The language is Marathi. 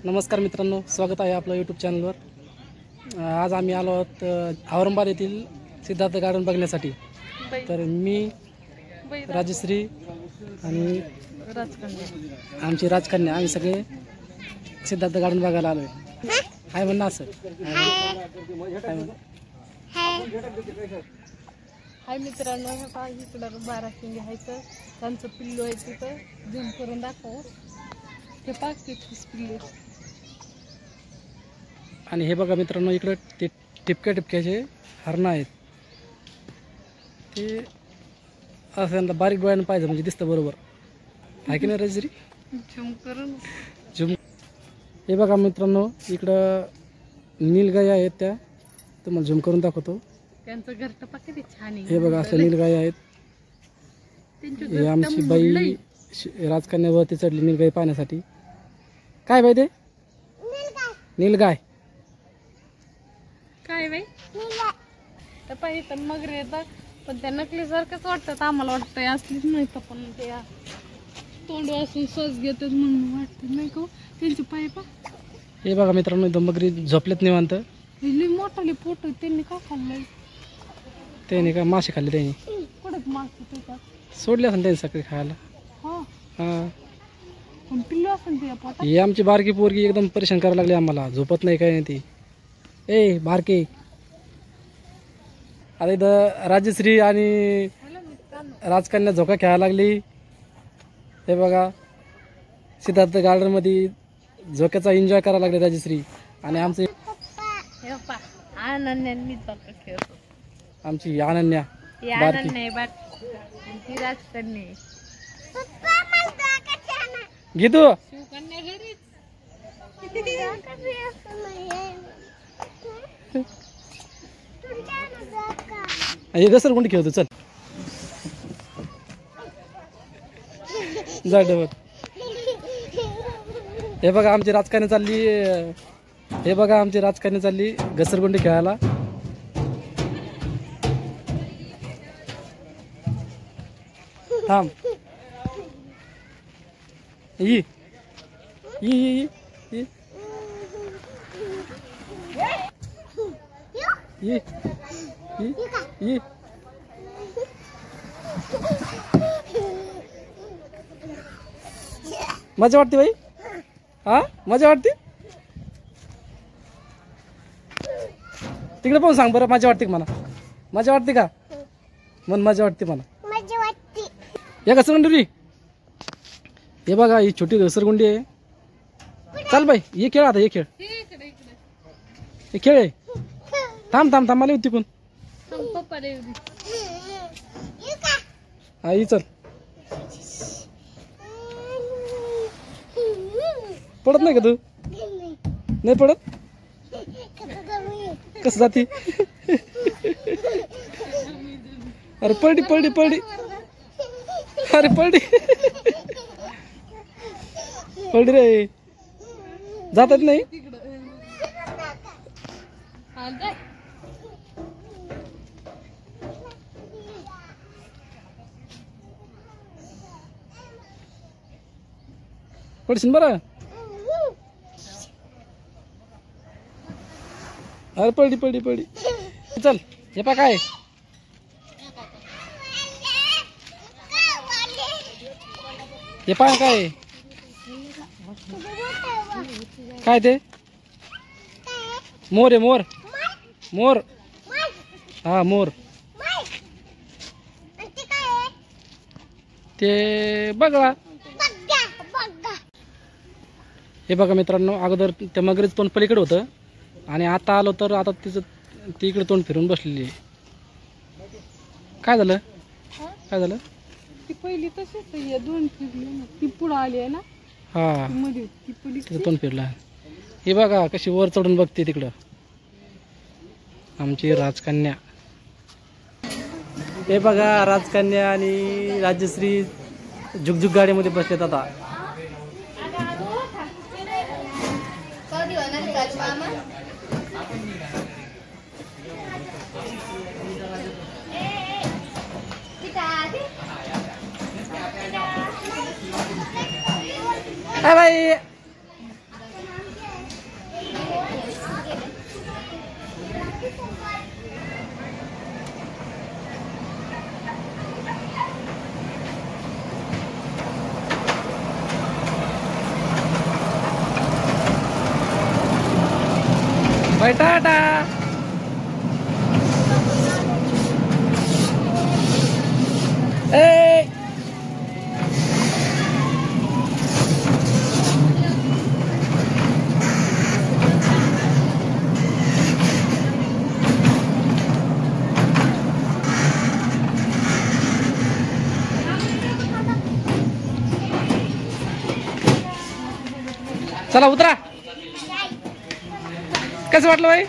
नमस्कार मित्रांनो, स्वागत आहे आपलं यूट्यूब चॅनलवर। आज आम्ही आलो आहोत औरंगाबाद येथील सिद्धार्थ गार्डन बघण्यासाठी। तर मी राजश्री आणि आमची राजकन्या आम्ही सगळे सिद्धार्थ गार्डन बघायला आलो आहे। हाय म्हणा सर। हाय मित्रांनो, हे पहा इकडं 12 शिंगे आहेत, त्यांचं पिल्लू आहे तिथं, झूम करून दाखव। हे पहा किती पिल्लू। आणि हे बघा मित्रांनो, इकडं ते टिपक्या टिपक्याचे हरणं आहेत। ते असं बारीक डोळ्यानं पाहिजे म्हणजे दिसतं बरोबर, आहे की नाही राजश्री? झूम करून झूम। हे बघा मित्रांनो, इकडं नीलगाई आहेत, त्या तुम्हाला झूम करून दाखवतो। त्यांचं घर तर किती छान आहे। हे बघा असं नीलगाई आहेत। हे आमची बाई राजकन्यावरती चढली नीलगाई पाहण्यासाठी। काय बाई ते? नीलगाय काय बाई? तर पाहिजे मगर येतात, पण त्या नकली सारखंच वाटतात आम्हाला। वाटतंय असलीच नाही तर, पण ते तोंड असून सज घेतात म्हणून वाटतं नाही का त्यांचे पाय पा। हे बघा मित्रांनो, इथं मगरी झोपलेत निवांत। लई मोठाले फोटो त्यांनी का खाल्लंय? त्याने का मासे खाल्ले त्याने? कुठं मासे त्याच्यात सोडले असेल त्याने सकाळी खायला। हा हां, पण पिल्लू असेल ते पोटात। ही आमची बारकी पोरगी एकदम परेशान करायला लागली आम्हाला, झोपत नाही काय नाही ती। ए बारके, आता इथं राजश्री आणि राजकन्या झोका खेळायला लागली। हे बघा सिद्धार्थ गार्डनमध्ये झोक्याचा एन्जॉय करायला लागले राजश्री आणि आमचे आमची अनन्या गीतू हे घसरगुंडी खेळतो, चल जा डबर। हे बघा आमची राजकन्या चालली, हे बघा आमची राजकन्या चालली घसरगुंडी खेळायला। थांब, ये ये ये ये ये ये। मजा वाटते बाई? हा मजा वाटते? तिकडे पण सांग बरं, मजा वाटते का मला? मजा वाटते का? मन मजा वाटते मला। या घसरगुंडी, हे बघा ही छोटी घसरगुंडी आहे। चल बाई ये खेळ, आता ये खेळ, हे खेळ आहे। थांब थांब थांब, मला येऊ तिकून। हा ये चल। पडत नाही का तू? नाही पडत? कसं जाती? अरे पडली पडली पडली, अरे पडली पडली रे, जातात नाही। पडशील बरं। अरे पडली पडली पडली, चल हे पा काय हे पा काय काय ते? मोर आहे, मोर मोर। हा मोर, ते बघा। हे बघा मित्रांनो, अगोदर त्या मगरीचं तोंड पलीकडे होतं आणि आता आलो तर आता तिचं ती इकडे तोंड फिरून बसलेली आहे। काय झालं? काय झालं? ती पहिली तशीच आहे, दोन फिरली ना, ती पुढं आली आहे ना। हा मध्ये ती पहिली तिचं तोंड फिरलं। हे बघा कशी वर चढून बघते तिकडं आमची राजकन्या। हे बघा राजकन्या आणि राजश्री झुकझुक गाडीमध्ये बसलेत आता। भाई बाय टाटा. ए चला उतरा. कसं वाटलं बाई?